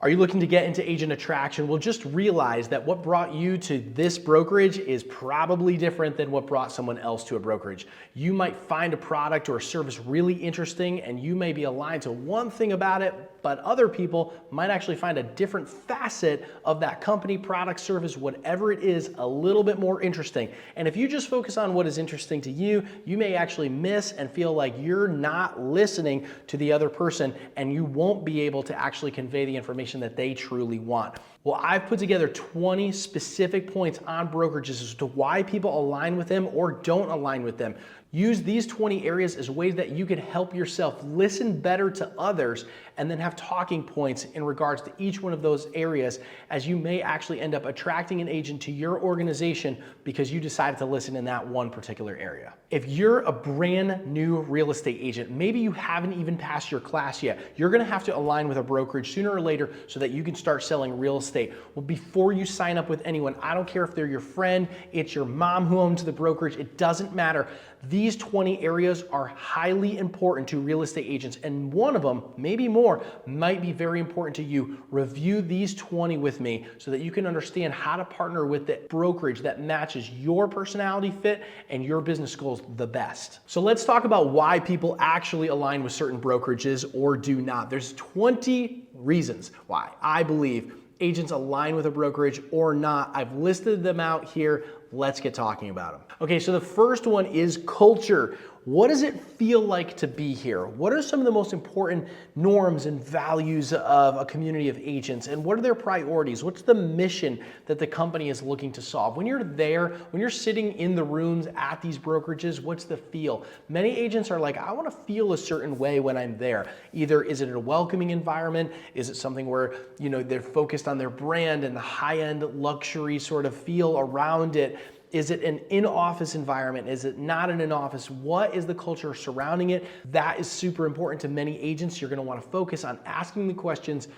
Are you looking to get into agent attraction? Well, just realize that what brought you to this brokerage is probably different than what brought someone else to a brokerage. You might find a product or a service really interesting and you may be aligned to one thing about it, but other people might actually find a different facet of that company, product, service, whatever it is, a little bit more interesting. And if you just focus on what is interesting to you, you may actually miss and feel like you're not listening to the other person and you won't be able to actually convey the information that they truly want. Well, I've put together 20 specific points on brokerages as to why people align with them or don't align with them. Use these 20 areas as ways that you can help yourself listen better to others and then have talking points in regards to each one of those areas, as you may actually end up attracting an agent to your organization because you decided to listen in that one particular area. If you're a brand new real estate agent, maybe you haven't even passed your class yet, you're gonna have to align with a brokerage sooner or later so that you can start selling real estate. Well, before you sign up with anyone, I don't care if they're your friend, it's your mom who owns the brokerage, it doesn't matter. These 20 areas are highly important to real estate agents, and one of them, maybe more, might be very important to you. Review these 20 with me so that you can understand how to partner with the brokerage that matches your personality fit and your business goals the best. So let's talk about why people actually align with certain brokerages or do not. There's 20 reasons why I believe agents align with a brokerage or not. I've listed them out here. Let's get talking about them. Okay, so the first one is culture. What does it feel like to be here? What are some of the most important norms and values of a community of agents? And what are their priorities? What's the mission that the company is looking to solve? When you're there, when you're sitting in the rooms at these brokerages, what's the feel? Many agents are like, I want to feel a certain way when I'm there. Either is it a welcoming environment? Is it something where, they're focused on their brand and the high-end luxury sort of feel around it? Is it an in-office environment? Is it not an in-office? What is the culture surrounding it? That is super important to many agents. You're going to want to focus on asking the questions,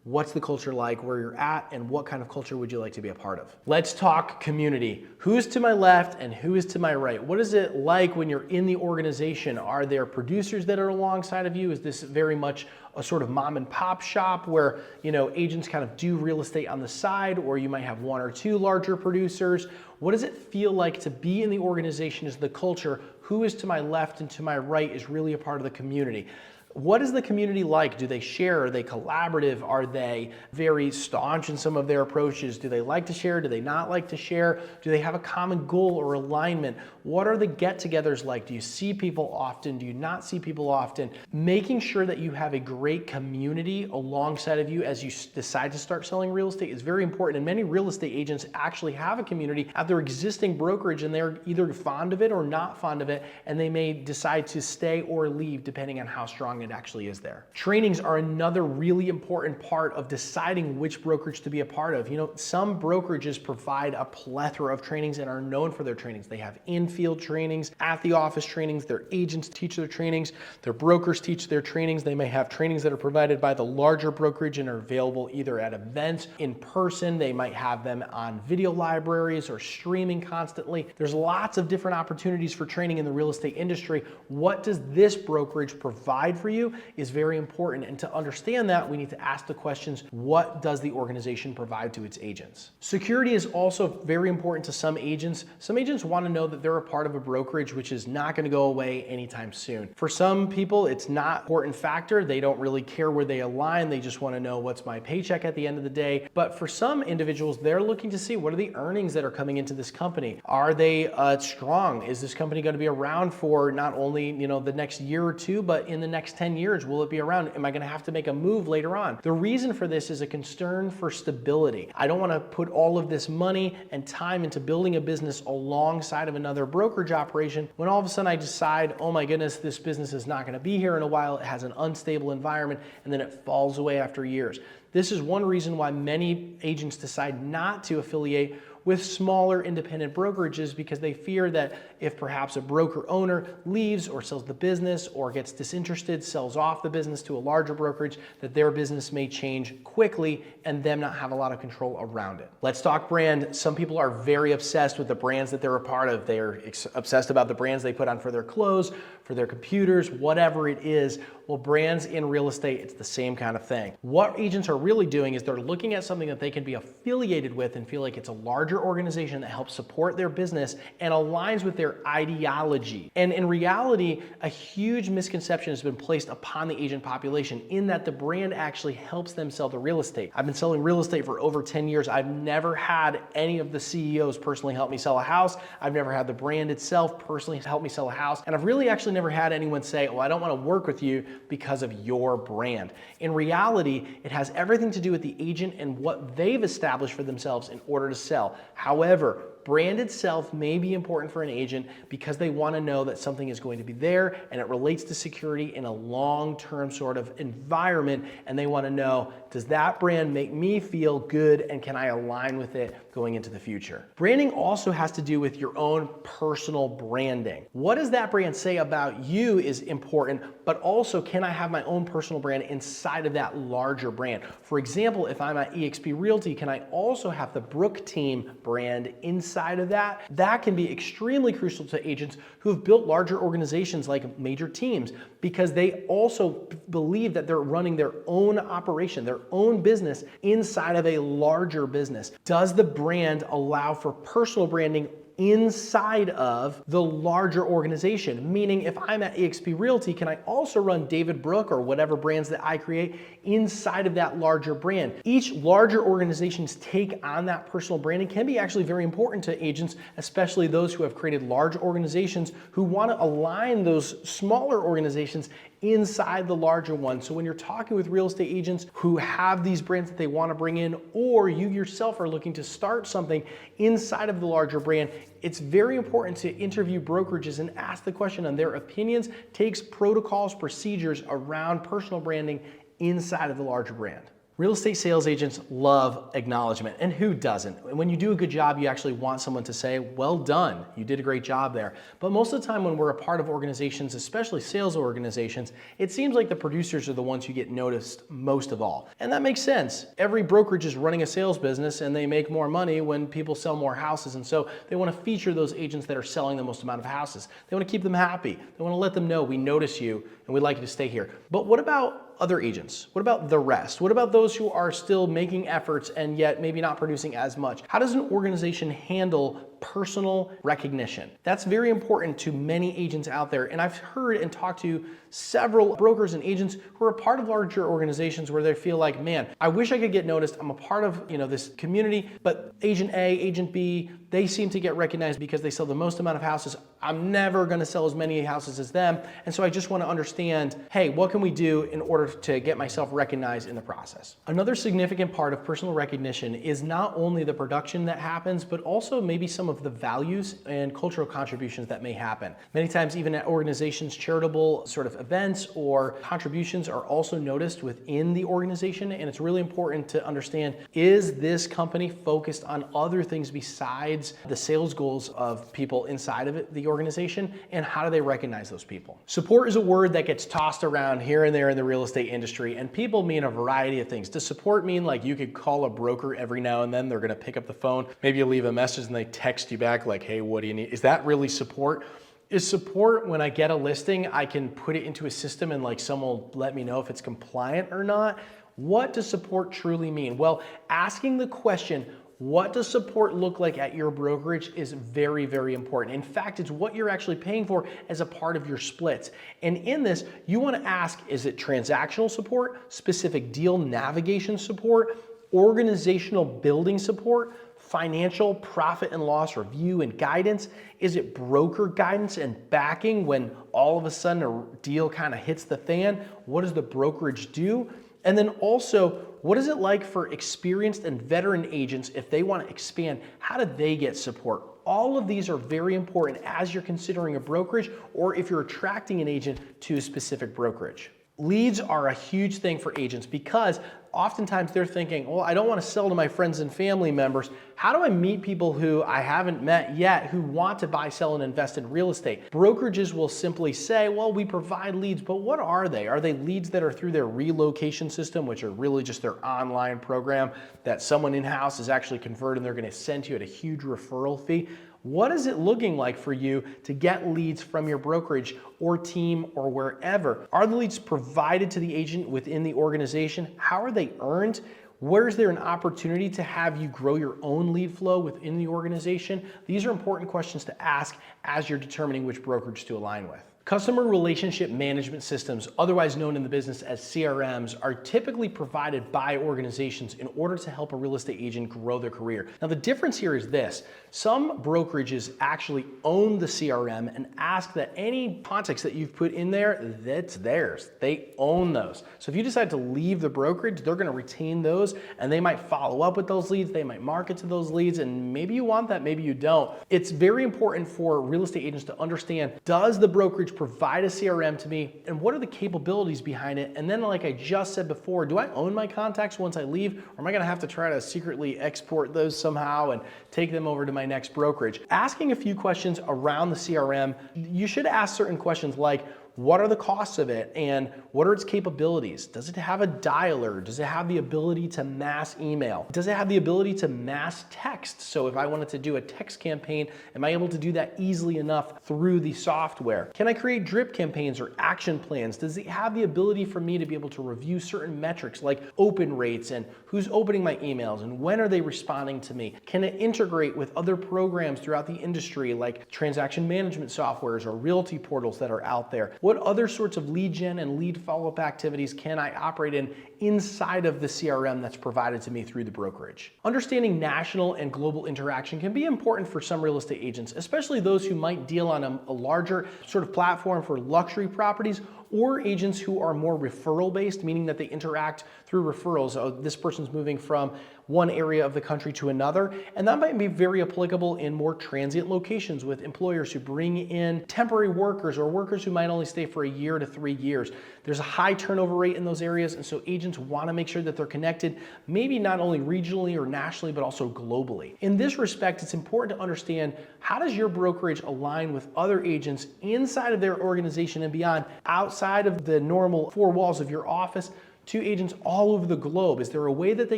what's the culture like where you're at, and what kind of culture would you like to be a part of? Let's talk community. Who's to my left and who is to my right? What is it like when you're in the organization? Are there producers that are alongside of you? Is this very much a sort of mom and pop shop where, agents kind of do real estate on the side, or you might have one or two larger producers? What does it feel like to be in the organization? Is the culture? Who is to my left and to my right is really a part of the community. What is the community like? Do they share? Are they collaborative? Are they very staunch in some of their approaches? Do they like to share? Do they not like to share? Do they have a common goal or alignment? What are the get-togethers like? Do you see people often? Do you not see people often? Making sure that you have a great community alongside of you as you decide to start selling real estate is very important. And many real estate agents actually have a community at their existing brokerage, and they're either fond of it or not fond of it, and they may decide to stay or leave depending on how strong it actually is there. Trainings are another really important part of deciding which brokerage to be a part of. Some brokerages provide a plethora of trainings and are known for their trainings. They have in-field trainings, at the office trainings, their agents teach their trainings, their brokers teach their trainings. They may have trainings that are provided by the larger brokerage and are available either at events, in person. They might have them on video libraries or streaming constantly. There's lots of different opportunities for training in the real estate industry. What does this brokerage provide for you is very important. And to understand that, we need to ask the questions, what does the organization provide to its agents? Security is also very important to some agents. Some agents want to know that they're a part of a brokerage which is not going to go away anytime soon. For some people, it's not an important factor. They don't really care where they align. They just want to know what's my paycheck at the end of the day. But for some individuals, they're looking to see what are the earnings that are coming into this company. Are they strong? Is this company going to be around for not only the next year or two, but in the next 10 years, will it be around? Am I going to have to make a move later on? The reason for this is a concern for stability. I don't want to put all of this money and time into building a business alongside of another brokerage operation when all of a sudden I decide, oh my goodness, this business is not going to be here in a while. It has an unstable environment, and then it falls away after years. This is one reason why many agents decide not to affiliate with smaller independent brokerages, because they fear that if perhaps a broker owner leaves or sells the business or gets disinterested, sells off the business to a larger brokerage, that their business may change quickly and them not have a lot of control around it. Let's talk brand. Some people are very obsessed with the brands that they're a part of. They are obsessed about the brands they put on for their clothes, for their computers, whatever it is. Well, brands in real estate, it's the same kind of thing. What agents are really doing is they're looking at something that they can be affiliated with and feel like it's a larger organization that helps support their business and aligns with their ideology. And in reality, a huge misconception has been placed upon the agent population in that the brand actually helps them sell the real estate. I've been selling real estate for over 10 years. I've never had any of the CEOs personally help me sell a house. I've never had the brand itself personally help me sell a house. And I've really actually never had anyone say, well, I don't want to work with you because of your brand. In reality, it has everything to do with the agent and what they've established for themselves in order to sell. However, brand itself may be important for an agent because they want to know that something is going to be there and it relates to security in a long-term sort of environment, and they want to know, does that brand make me feel good and can I align with it going into the future? Branding also has to do with your own personal branding. What does that brand say about you is important, but also can I have my own personal brand inside of that larger brand? For example, if I'm at eXp Realty, can I also have the Brook Team brand inside of that? That can be extremely crucial to agents who have built larger organizations like major teams, because they also believe that they're running their own operation, their own business inside of a larger business. Does the brand allow for personal branding inside of the larger organization? Meaning, if I'm at eXp Realty, can I also run David Brook or whatever brands that I create inside of that larger brand? Each larger organization's take on that personal branding can be actually very important to agents, especially those who have created large organizations who want to align those smaller organizations inside the larger one. So when you're talking with real estate agents who have these brands that they want to bring in, or you yourself are looking to start something inside of the larger brand, it's very important to interview brokerages and ask the question on their opinions, takes, protocols, procedures around personal branding inside of the larger brand. Real estate sales agents love acknowledgement, and who doesn't? And when you do a good job, you actually want someone to say, well done, you did a great job there. But most of the time when we're a part of organizations, especially sales organizations, it seems like the producers are the ones who get noticed most of all. And that makes sense. Every brokerage is running a sales business and they make more money when people sell more houses. And so they want to feature those agents that are selling the most amount of houses. They want to keep them happy. They want to let them know, we notice you and we'd like you to stay here. But what about other agents? What about the rest? What about those who are still making efforts and yet maybe not producing as much? How does an organization handle personal recognition? That's very important to many agents out there. And I've heard and talked to several brokers and agents who are a part of larger organizations where they feel like, man, I wish I could get noticed. I'm a part of, this community, but agent A, agent B, they seem to get recognized because they sell the most amount of houses. I'm never going to sell as many houses as them. And so I just want to understand, hey, what can we do in order to get myself recognized in the process? Another significant part of personal recognition is not only the production that happens, but also maybe some of the values and cultural contributions that may happen. Many times, even at organizations, charitable sort of events or contributions are also noticed within the organization. And it's really important to understand, is this company focused on other things besides the sales goals of people inside of the organization, and how do they recognize those people? Support is a word that gets tossed around here and there in the real estate industry, and people mean a variety of things. Does support mean like you could call a broker every now and then, they're gonna pick up the phone, maybe you leave a message and they text you back like, hey, what do you need? Is that really support? Is support when I get a listing, I can put it into a system and like someone will let me know if it's compliant or not? What does support truly mean? Well, asking the question, what does support look like at your brokerage, is very, very important. In fact, it's what you're actually paying for as a part of your splits. And in this, you want to ask, is it transactional support, specific deal navigation support, organizational building support, financial profit and loss review and guidance? Is it broker guidance and backing when all of a sudden a deal kind of hits the fan? What does the brokerage do? And then also, what is it like for experienced and veteran agents if they want to expand? How do they get support? All of these are very important as you're considering a brokerage or if you're attracting an agent to a specific brokerage. Leads are a huge thing for agents because oftentimes they're thinking, well, I don't want to sell to my friends and family members. How do I meet people who I haven't met yet who want to buy, sell, and invest in real estate? Brokerages will simply say, well, we provide leads, but what are they? Are they leads that are through their relocation system, which are really just their online program that someone in-house is actually converting, they're going to send you at a huge referral fee? What is it looking like for you to get leads from your brokerage or team or wherever? Are the leads provided to the agent within the organization? How are they earned? Where is there an opportunity to have you grow your own lead flow within the organization? These are important questions to ask as you're determining which brokerage to align with. Customer relationship management systems, otherwise known in the business as CRMs, are typically provided by organizations in order to help a real estate agent grow their career. Now, the difference here is this. Some brokerages actually own the CRM and ask that any contacts that you've put in there, that's theirs. They own those. So if you decide to leave the brokerage, they're going to retain those and they might follow up with those leads. They might market to those leads, and maybe you want that, maybe you don't. It's very important for real estate agents to understand, does the brokerage provide a CRM to me, and what are the capabilities behind it? And then, like I just said before, do I own my contacts once I leave, or am I gonna have to try to secretly export those somehow and take them over to my next brokerage? Asking a few questions around the CRM, you should ask certain questions like, what are the costs of it and what are its capabilities? Does it have a dialer? Does it have the ability to mass email? Does it have the ability to mass text? So if I wanted to do a text campaign, am I able to do that easily enough through the software? Can I create drip campaigns or action plans? Does it have the ability for me to be able to review certain metrics like open rates and who's opening my emails and when are they responding to me? Can it integrate with other programs throughout the industry like transaction management softwares or realty portals that are out there? What other sorts of lead gen and lead follow-up activities can I operate in inside of the CRM that's provided to me through the brokerage? Understanding national and global interaction can be important for some real estate agents, especially those who might deal on a larger sort of platform for luxury properties, or agents who are more referral based, meaning that they interact through referrals. Oh, this person's moving from one area of the country to another, and that might be very applicable in more transient locations with employers who bring in temporary workers or workers who might only stay for a year to 3 years. There's a high turnover rate in those areas, and so agents want to make sure that they're connected, maybe not only regionally or nationally, but also globally. In this respect, it's important to understand, how does your brokerage align with other agents inside of their organization and beyond, outside of the normal 4 walls of your office, to agents all over the globe? Is there a way that they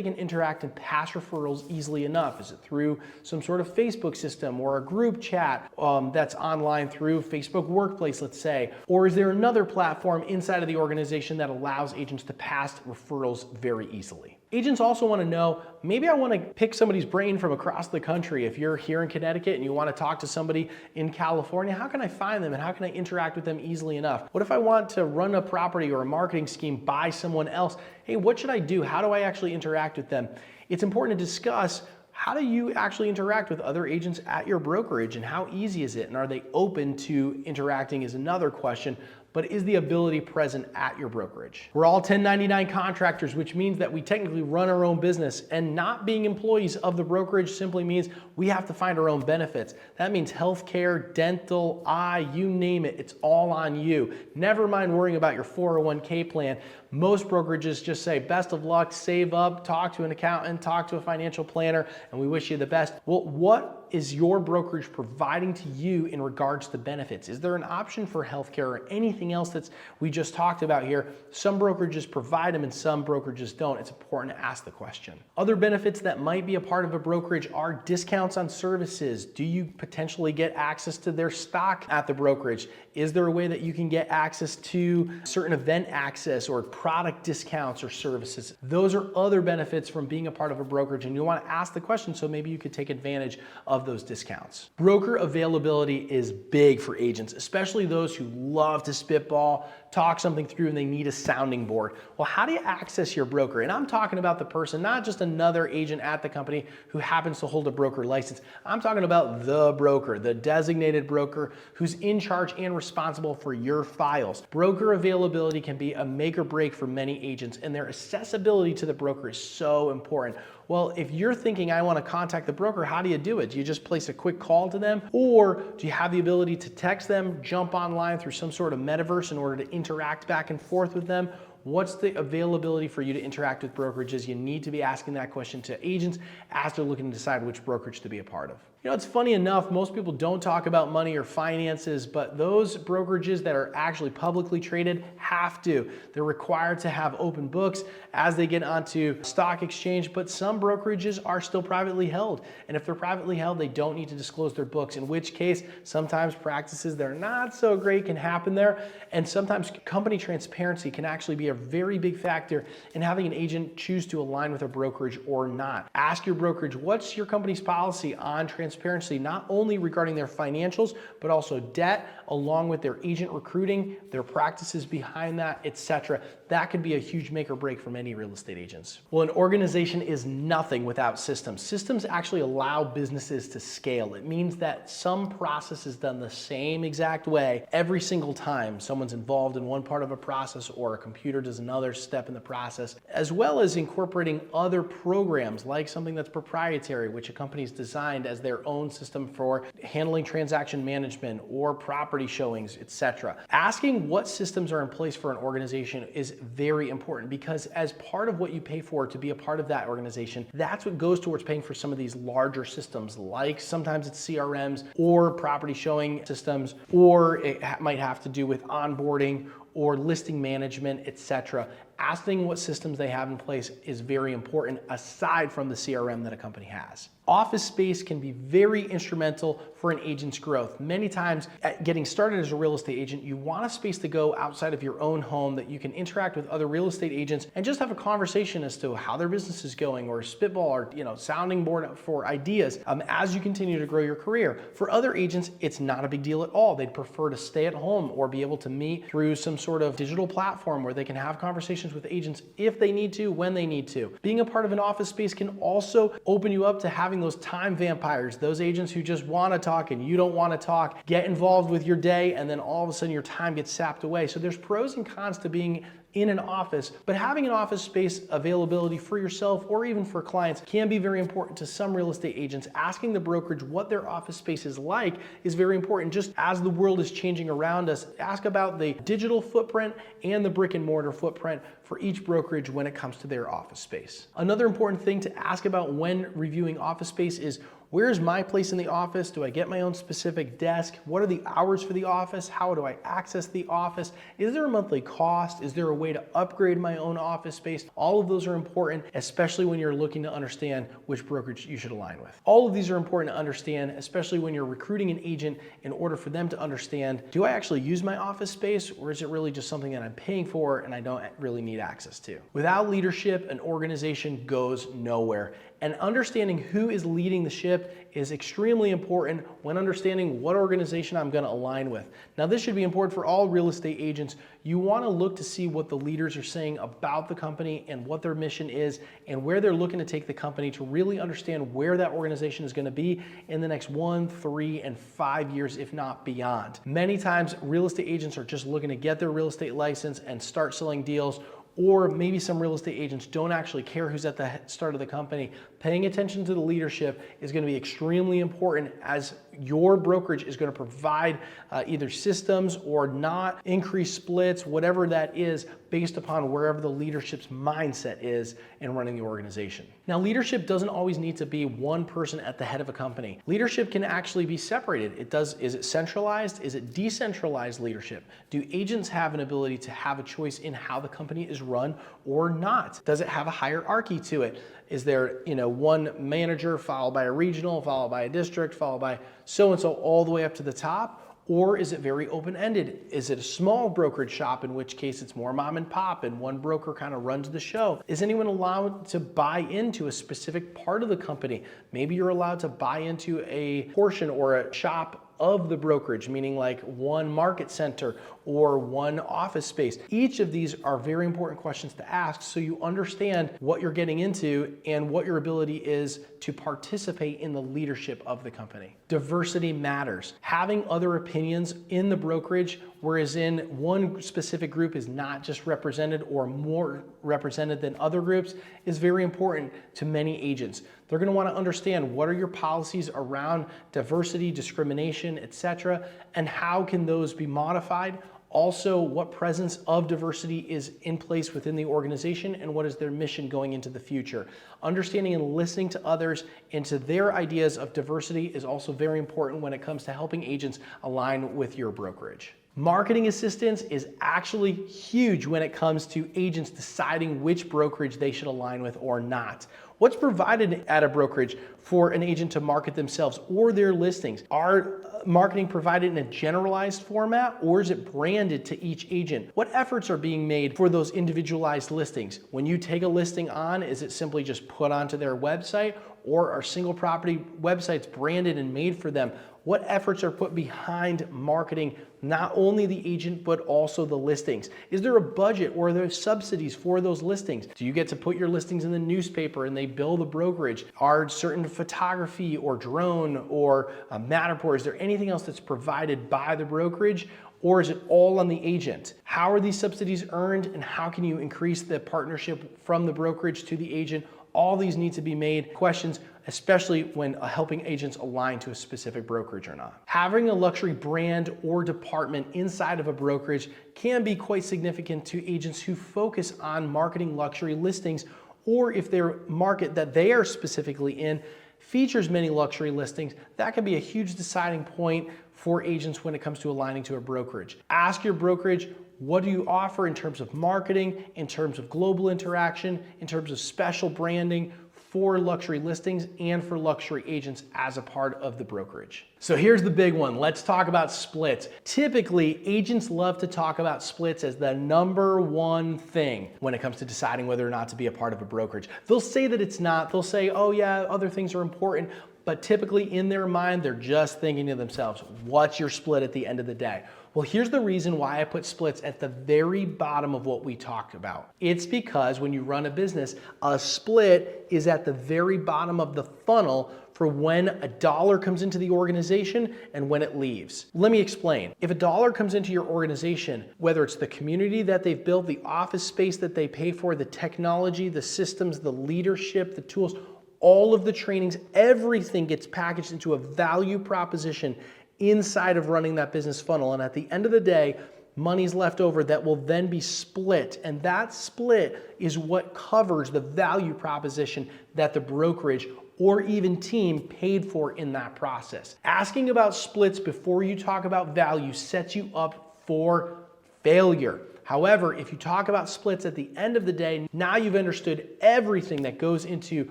can interact and pass referrals easily enough? Is it through some sort of Facebook system or a group chat that's online through Facebook Workplace, let's say? Or is there another platform inside of the organization that allows agents to pass referrals very easily? Agents also want to know, maybe I want to pick somebody's brain from across the country. If you're here in Connecticut and you want to talk to somebody in California, how can I find them and how can I interact with them easily enough? What if I want to run a property or a marketing scheme by someone else? Hey, what should I do? How do I actually interact with them? It's important to discuss, how do you actually interact with other agents at your brokerage and how easy is it? And are they open to interacting is another question. But is the ability present at your brokerage? We're all 1099 contractors, which means that we technically run our own business, and not being employees of the brokerage simply means we have to find our own benefits. That means healthcare, dental, you name it, it's all on you. Never mind worrying about your 401k plan. Most brokerages just say, best of luck, save up, talk to an accountant, talk to a financial planner, and we wish you the best. Well, what is your brokerage providing to you in regards to benefits? Is there an option for healthcare or anything else that we just talked about here? Some brokerages provide them and some brokerages don't. It's important to ask the question. Other benefits that might be a part of a brokerage are discounts on services. Do you potentially get access to their stock at the brokerage? Is there a way that you can get access to certain event access or product discounts or services? Those are other benefits from being a part of a brokerage, and you want to ask the question so maybe you could take advantage of those discounts. Broker availability is big for agents, especially those who love to spitball, talk something through, and they need a sounding board. Well, how do you access your broker? And I'm talking about the person, not just another agent at the company who happens to hold a broker license. I'm talking about the broker, the designated broker who's in charge and responsible for your files. Broker availability can be a make or break for many agents, and their accessibility to the broker is so important. Well, if you're thinking, I want to contact the broker, how do you do it? Do you just place a quick call to them? Or do you have the ability to text them, jump online through some sort of metaverse in order to interact back and forth with them? What's the availability for you to interact with brokerages? You need to be asking that question to agents as they're looking to decide which brokerage to be a part of. You know, it's funny enough, most people don't talk about money or finances, but those brokerages that are actually publicly traded have to. They're required to have open books as they get onto stock exchange, but some brokerages are still privately held. And if they're privately held, they don't need to disclose their books, in which case sometimes practices that are not so great can happen there. And sometimes company transparency can actually be a very big factor in having an agent choose to align with a brokerage or not. Ask your brokerage, what's your company's policy on transparency, not only regarding their financials, but also debt, along with their agent recruiting, their practices behind that, etc. That could be a huge make or break for many real estate agents. Well, an organization is nothing without systems. Systems actually allow businesses to scale. It means that some process is done the same exact way every single time someone's involved in one part of a process or a computer does another step in the process, as well as incorporating other programs like something that's proprietary, which a company's designed as their own system for handling transaction management or property showings, etc. Asking what systems are in place for an organization is very important, because as part of what you pay for to be a part of that organization, that's what goes towards paying for some of these larger systems, like sometimes it's CRMs or property showing systems, or it might have to do with onboarding or listing management, etc. Asking what systems they have in place is very important, aside from the CRM that a company has. Office space can be very instrumental for an agent's growth. Many times at getting started as a real estate agent, you want a space to go outside of your own home that you can interact with other real estate agents and just have a conversation as to how their business is going, or spitball, or sounding board for ideas as you continue to grow your career. For other agents, it's not a big deal at all. They'd prefer to stay at home or be able to meet through some sort of digital platform where they can have conversations with agents if they need to, when they need to. Being a part of an office space can also open you up to having those time vampires, those agents who just want to talk and you don't want to talk, get involved with your day, and then all of a sudden your time gets sapped away. So there's pros and cons to being in an office, but having an office space availability for yourself or even for clients can be very important to some real estate agents. Asking the brokerage what their office space is like is very important. Just as the world is changing around us, ask about the digital footprint and the brick and mortar footprint for each brokerage when it comes to their office space. Another important thing to ask about when reviewing office space is, where's my place in the office? Do I get my own specific desk? What are the hours for the office? How do I access the office? Is there a monthly cost? Is there a way to upgrade my own office space? All of those are important, especially when you're looking to understand which brokerage you should align with. All of these are important to understand, especially when you're recruiting an agent, in order for them to understand, do I actually use my office space, or is it really just something that I'm paying for and I don't really need access to? Without leadership, an organization goes nowhere. And understanding who is leading the ship is extremely important when understanding what organization I'm going to align with. Now, this should be important for all real estate agents. You want to look to see what the leaders are saying about the company and what their mission is and where they're looking to take the company, to really understand where that organization is going to be in the next 1, 3, and 5 years, if not beyond. Many times, real estate agents are just looking to get their real estate license and start selling deals. Or maybe some real estate agents don't actually care who's at the start of the company. Paying attention to the leadership is going to be extremely important, as your brokerage is going to provide either systems or not, increase splits, whatever that is, based upon wherever the leadership's mindset is in running the organization. Now, leadership doesn't always need to be one person at the head of a company. Leadership can actually be separated. Is it centralized? Is it decentralized leadership? Do agents have an ability to have a choice in how the company is run or not? Does it have a hierarchy to it? Is there, one manager followed by a regional, followed by a district, followed by so-and-so all the way up to the top? Or is it very open-ended? Is it a small brokerage shop, in which case it's more mom and pop and one broker kind of runs the show? Is anyone allowed to buy into a specific part of the company? Maybe you're allowed to buy into a portion or a shop of the brokerage, meaning like one market center or one office space. Each of these are very important questions to ask, so you understand what you're getting into and what your ability is to participate in the leadership of the company. Diversity matters. Having other opinions in the brokerage, whereas in one specific group is not just represented or more represented than other groups, is very important to many agents. They're going to want to understand, what are your policies around diversity, discrimination, etc., and how can those be modified? Also, what presence of diversity is in place within the organization and what is their mission going into the future. Understanding and listening to others and to their ideas of diversity is also very important when it comes to helping agents align with your brokerage. Marketing assistance is actually huge when it comes to agents deciding which brokerage they should align with or not. What's provided at a brokerage for an agent to market themselves or their listings? Are marketing provided in a generalized format, or is it branded to each agent? What efforts are being made for those individualized listings? When you take a listing on, is it simply just put onto their website, or are single property websites branded and made for them? What efforts are put behind marketing not only the agent but also the listings? Is there a budget or are there subsidies for those listings? Do you get to put your listings in the newspaper and they bill the brokerage? Are certain photography or drone or Matterport, is there anything else that's provided by the brokerage? Or is it all on the agent? How are these subsidies earned and how can you increase the partnership from the brokerage to the agent? All these need to be made questions, especially when helping agents align to a specific brokerage or not. Having a luxury brand or department inside of a brokerage can be quite significant to agents who focus on marketing luxury listings, or if their market that they are specifically in features many luxury listings. That can be a huge deciding point for agents when it comes to aligning to a brokerage. Ask your brokerage, what do you offer in terms of marketing, in terms of global interaction, in terms of special branding for luxury listings and for luxury agents as a part of the brokerage. So here's the big one. Let's talk about splits. Typically, agents love to talk about splits as the number one thing when it comes to deciding whether or not to be a part of a brokerage. They'll say that it's not. They'll say, oh yeah, other things are important. But typically in their mind, they're just thinking to themselves, what's your split at the end of the day? Well, here's the reason why I put splits at the very bottom of what we talked about. It's because when you run a business, a split is at the very bottom of the funnel for when a dollar comes into the organization and when it leaves. Let me explain. If a dollar comes into your organization, whether it's the community that they've built, the office space that they pay for, the technology, the systems, the leadership, the tools, all of the trainings, everything gets packaged into a value proposition inside of running that business funnel. And at the end of the day, money's left over that will then be split. And that split is what covers the value proposition that the brokerage or even team paid for in that process. Asking about splits before you talk about value sets you up for failure. However, if you talk about splits at the end of the day, now you've understood everything that goes into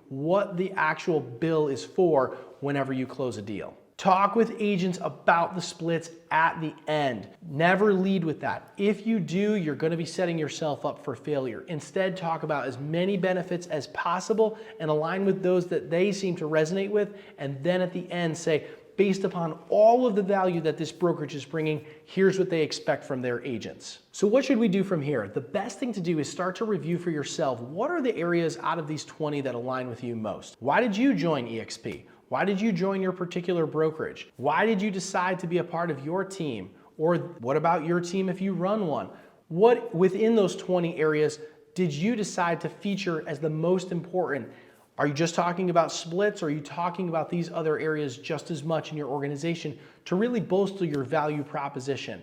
what the actual bill is for whenever you close a deal. Talk with agents about the splits at the end. Never lead with that. If you do, you're going to be setting yourself up for failure. Instead, talk about as many benefits as possible and align with those that they seem to resonate with. And then at the end say, based upon all of the value that this brokerage is bringing, here's what they expect from their agents. So what should we do from here? The best thing to do is start to review for yourself. What are the areas out of these 20 that align with you most? Why did you join eXp? Why did you join your particular brokerage? Why did you decide to be a part of your team? Or what about your team if you run one? What within those 20 areas did you decide to feature as the most important? Are you just talking about splits, or are you talking about these other areas just as much in your organization to really bolster your value proposition?